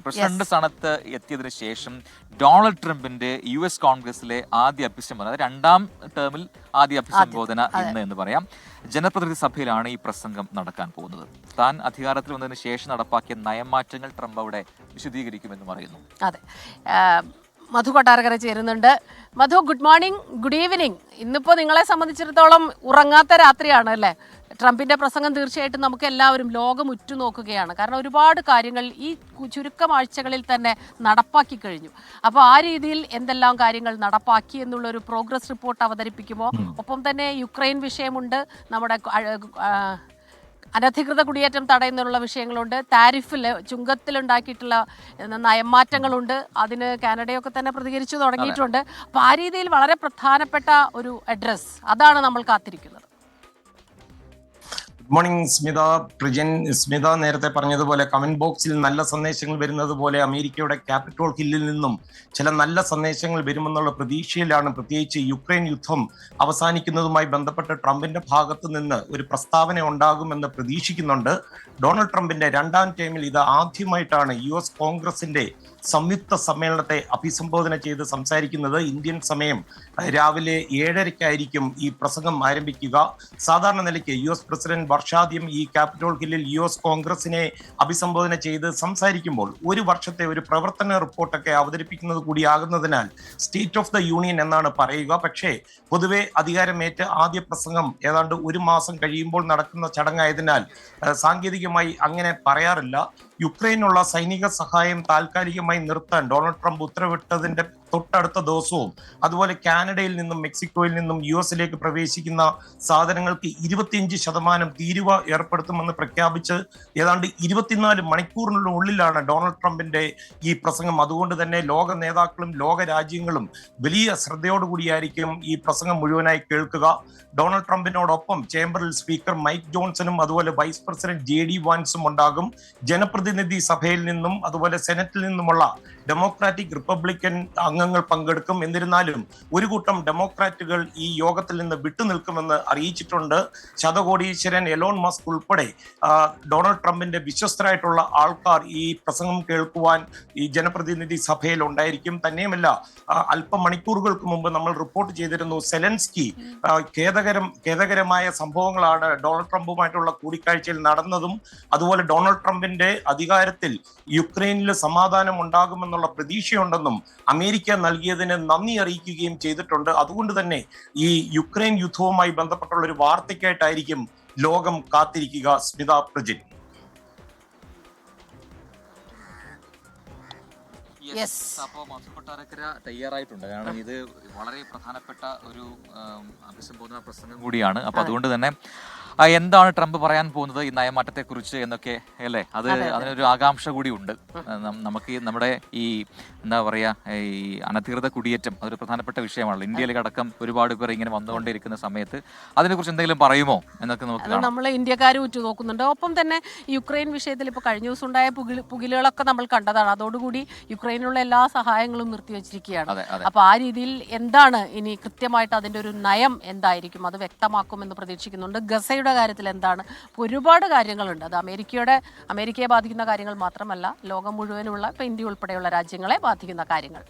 President സ്ഥാനത്ത് എത്തിയതിനു ശേഷം ഡൊണാൾഡ് ട്രംപിന്റെ US കോൺഗ്രസിലെ ആദ്യ അഭിസംബോധന, രണ്ടാം ടേമിൽ ആദ്യ അഭിസംബോധന ഇന്ന് എന്ന് പറയാം. ജനപ്രതിനിധി സഭയിലാണ് ഈ പ്രസംഗം നടക്കാൻ പോകുന്നത്. താൻ അധികാരത്തിൽ വന്നതിന് ശേഷം നടപ്പാക്കിയ നയമാറ്റങ്ങൾ ട്രംപ് അവിടെ വിശദീകരിക്കുമെന്ന് പറയുന്നു. അതെ, മധു കൊട്ടാരക്കര ചേരുന്നുണ്ട്. മധു, ഗുഡ് മോർണിംഗ്, ഗുഡ് ഈവനിങ്. ഇന്നിപ്പോൾ നിങ്ങളെ സംബന്ധിച്ചിടത്തോളം ഉറങ്ങാത്ത രാത്രിയാണ് അല്ലേ? ട്രംപിൻ്റെ പ്രസംഗം തീർച്ചയായിട്ടും നമുക്ക് എല്ലാവരും ലോകം ഉറ്റുനോക്കുകയാണ്. കാരണം ഒരുപാട് കാര്യങ്ങൾ ഈ ചുരുക്കം ആഴ്ചകളിൽ തന്നെ നടപ്പാക്കി കഴിഞ്ഞു. അപ്പോൾ ആ രീതിയിൽ എന്തെല്ലാം കാര്യങ്ങൾ നടപ്പാക്കി എന്നുള്ളൊരു പ്രോഗ്രസ് റിപ്പോർട്ട് അവതരിപ്പിക്കുമോ? ഒപ്പം തന്നെ യുക്രൈൻ വിഷയമുണ്ട്, നമ്മുടെ അനധികൃത കുടിയേറ്റം തടയുന്നതിനുള്ള വിഷയങ്ങളുണ്ട്, താരിഫിൽ ചുങ്കത്തിലുണ്ടാക്കിയിട്ടുള്ള നയമാറ്റങ്ങളുണ്ട്, അതിന് കാനഡയൊക്കെ തന്നെ പ്രതികരിച്ചു തുടങ്ങിയിട്ടുണ്ട്. അപ്പോൾ ആ രീതിയിൽ വളരെ പ്രധാനപ്പെട്ട ഒരു അഡ്രസ്, അതാണ് നമ്മൾ കാത്തിരിക്കുന്നത്. ഗുഡ് മോർണിംഗ് സ്മിത നേരത്തെ പറഞ്ഞതുപോലെ കമന്റ് ബോക്സിൽ നല്ല സന്ദേശങ്ങൾ വരുന്നത് പോലെ അമേരിക്കയുടെ ക്യാപിറ്റോൾ ഹില്ലിൽ നിന്നും ചില നല്ല സന്ദേശങ്ങൾ വരുമെന്നുള്ള പ്രതീക്ഷയിലാണ്. പ്രത്യേകിച്ച് യുക്രൈൻ യുദ്ധം അവസാനിക്കുന്നതുമായി ബന്ധപ്പെട്ട് ട്രംപിന്റെ ഭാഗത്ത് നിന്ന് ഒരു പ്രസ്താവന ഉണ്ടാകുമെന്ന് പ്രതീക്ഷിക്കുന്നുണ്ട്. ഡൊണാൾഡ് ട്രംപിന്റെ രണ്ടാം ടൈമിൽ ഇത് ആദ്യമായിട്ടാണ് US കോൺഗ്രസിന്റെ സംയുക്ത സമ്മേളനത്തെ അഭിസംബോധന ചെയ്ത് സംസാരിക്കുന്നത്. ഇന്ത്യൻ സമയം രാവിലെ 7:30 ഈ പ്രസംഗം ആരംഭിക്കുക. സാധാരണ നിലയ്ക്ക് US പ്രസിഡന്റ് വർഷാദ്യം ഈ ക്യാപിറ്റോൾ ഹില്ലിൽ US കോൺഗ്രസിനെ അഭിസംബോധന ചെയ്ത് സംസാരിക്കുമ്പോൾ ഒരു വർഷത്തെ ഒരു പ്രവർത്തന റിപ്പോർട്ടൊക്കെ അവതരിപ്പിക്കുന്നത് കൂടിയാകുന്നതിനാൽ സ്റ്റേറ്റ് ഓഫ് ദ യൂണിയൻ എന്നാണ് പറയുക. പക്ഷേ പൊതുവെ അധികാരമേറ്റ് ആദ്യ പ്രസംഗം ഏതാണ്ട് ഒരു മാസം കഴിയുമ്പോൾ നടക്കുന്ന ചടങ്ങായതിനാൽ സാങ്കേതികമായി അങ്ങനെ പറയാറില്ല. യുക്രൈനുള്ള സൈനിക സഹായം താൽക്കാലികമായി നിർത്താൻ ഡൊണാൾഡ് ട്രംപ് ഉത്തരവിട്ടതിന്റെ തൊട്ടടുത്ത ദിവസവും അതുപോലെ കാനഡയിൽ നിന്നും മെക്സിക്കോയിൽ നിന്നും US പ്രവേശിക്കുന്ന സാധനങ്ങൾക്ക് 25% തീരുവ ഏർപ്പെടുത്തുമെന്ന് പ്രഖ്യാപിച്ച് ഏതാണ്ട് 24 മണിക്കൂറിനുള്ളിലാണ് ഡൊണാൾഡ് ട്രംപിന്റെ ഈ പ്രസംഗം. അതുകൊണ്ട് തന്നെ ലോക നേതാക്കളും ലോക രാജ്യങ്ങളും വലിയ ശ്രദ്ധയോടുകൂടിയായിരിക്കും ഈ പ്രസംഗം മുഴുവനായി കേൾക്കുക. ഡൊണാൾഡ് ട്രംപിനോടൊപ്പം ചേംബറിൽ സ്പീക്കർ മൈക്ക് ജോൺസണും അതുപോലെ വൈസ് പ്രസിഡന്റ് JD വാൻസും ഉണ്ടാകും. ജനപ്രതിനിധി സഭയിൽ നിന്നും അതുപോലെ സെനറ്റിൽ നിന്നുമുള്ള ഡെമോക്രാറ്റിക് റിപ്പബ്ലിക്കൻ അംഗങ്ങൾ പങ്കെടുക്കും. എന്നിരുന്നാലും ഒരു കൂട്ടം ഡെമോക്രാറ്റുകൾ ഈ യോഗത്തിൽ നിന്ന് വിട്ടുനിൽക്കുമെന്ന് അറിയിച്ചിട്ടുണ്ട്. ശതകോടീശ്വരൻ എലോൺ മസ്ക് ഉൾപ്പെടെ ഡൊണാൾഡ് ട്രംപിന്റെ വിശ്വസ്തരായിട്ടുള്ള ആൾക്കാർ ഈ പ്രസംഗം കേൾക്കുവാൻ ഈ ജനപ്രതിനിധി സഭയിൽ ഉണ്ടായിരിക്കും. തന്നെയുമല്ല, അല്പം മണിക്കൂറുകൾക്ക് മുമ്പ് നമ്മൾ റിപ്പോർട്ട് ചെയ്തിരുന്നു, സെലൻസ്കി ഖേദകരമായ സംഭവങ്ങളാണ് ഡൊണാൾഡ് ട്രംപുമായിട്ടുള്ള കൂടിക്കാഴ്ചയിൽ നടന്നതും. അതുപോലെ ഡൊണാൾഡ് ട്രംപിന്റെ അധികാരത്തിൽ യുക്രൈനിൽ സമാധാനം ഉണ്ടാകുമെന്നുള്ള പ്രതീക്ഷയുണ്ടെന്നും അമേരിക്ക നൽകിയതിന് നന്ദി അറിയിക്കുകയും ചെയ്തിട്ടുണ്ട്. അതുകൊണ്ട് തന്നെ ഈ യുക്രൈൻ യുദ്ധവുമായി ബന്ധപ്പെട്ടുള്ള ഒരു വാർത്തയ്ക്കായിട്ടായിരിക്കും ലോകം കാത്തിരിക്കുക. സ്മിത, പ്രജിൻ. അപ്പോൾ മധു കൊട്ടാരക്കര തയ്യാറായിട്ടുണ്ട്. കാരണം ഇത് വളരെ പ്രധാനപ്പെട്ട ഒരു അഭിസംബോധന പ്രസംഗം കൂടിയാണ്. അപ്പൊ അതുകൊണ്ട് തന്നെ എന്താണ് ട്രംപ് പറയാൻ പോകുന്നത് ഈ നയമാറ്റത്തെ കുറിച്ച് എന്നൊക്കെ അല്ലേ, അതിനൊരു ആകാംക്ഷ കൂടി ഉണ്ട് നമുക്ക്. നമ്മുടെ ഈ എന്താ പറയാ, ഈ അനധികൃത കുടിയേറ്റം അതൊരു പ്രധാനപ്പെട്ട വിഷയമാണല്ലോ. ഇന്ത്യയിലടക്കം ഒരുപാട് പേർ ഇങ്ങനെ വന്നുകൊണ്ടിരിക്കുന്ന സമയത്ത് അതിനെക്കുറിച്ച് എന്തെങ്കിലും പറയുമോ എന്നൊക്കെ നമുക്ക് നമ്മൾ ഇന്ത്യക്കാർ ഉറ്റുനോക്കുന്നുണ്ട്. ഒപ്പം തന്നെ യുക്രൈൻ വിഷയത്തിൽ ഇപ്പോൾ കഴിഞ്ഞ ദിവസം ഉണ്ടായ പുകിലുകളൊക്കെ നമ്മൾ കണ്ടതാണ്. അതോടുകൂടി യുക്രൈനുള്ള എല്ലാ സഹായങ്ങളും നിർത്തിവെച്ചിരിക്കുകയാണ്. അപ്പൊ ആ രീതിയിൽ എന്താണ് ഇനി കൃത്യമായിട്ട് അതിന്റെ ഒരു നയം എന്തായിരിക്കും, അത് വ്യക്തമാക്കുമെന്ന് പ്രതീക്ഷിക്കുന്നുണ്ട്. ഗസയുടെ കാര്യത്തിൽ എന്താണ്, ഒരുപാട് കാര്യങ്ങളുണ്ട്. അത് അമേരിക്കയെ ബാധിക്കുന്ന കാര്യങ്ങൾ മാത്രമല്ല, ലോകം മുഴുവനുള്ള, ഇപ്പൊ ഇന്ത്യ ഉൾപ്പെടെയുള്ള രാജ്യങ്ങളെ ബാധിക്കുന്ന കാര്യങ്ങൾ.